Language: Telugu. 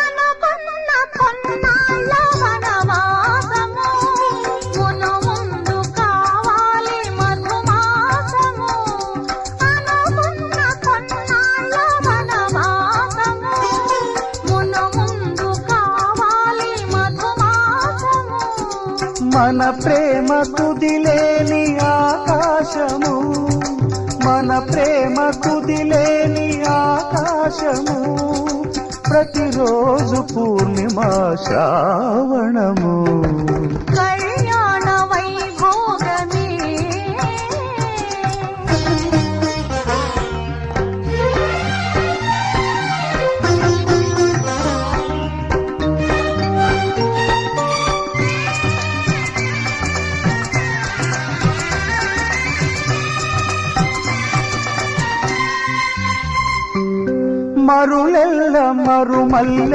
అనుకున్న కొన్నాళ్ళ వనవాసము మును ముందు కావాలి మధుమాసము. అనుకున్న కొన్నాళ్ళ వనవాసము మును ముందు కావాలి మధుమాసము. మన ప్రేమ కుదిలేని ఆకాశము, మన ప్రేమ కుదిలేని ఆకాశము, ప్రతిరోజు పూర్ణిమ శ్రావణము. కళ్యాణ వైభోగమే మరులెల్ల మరుమల్లె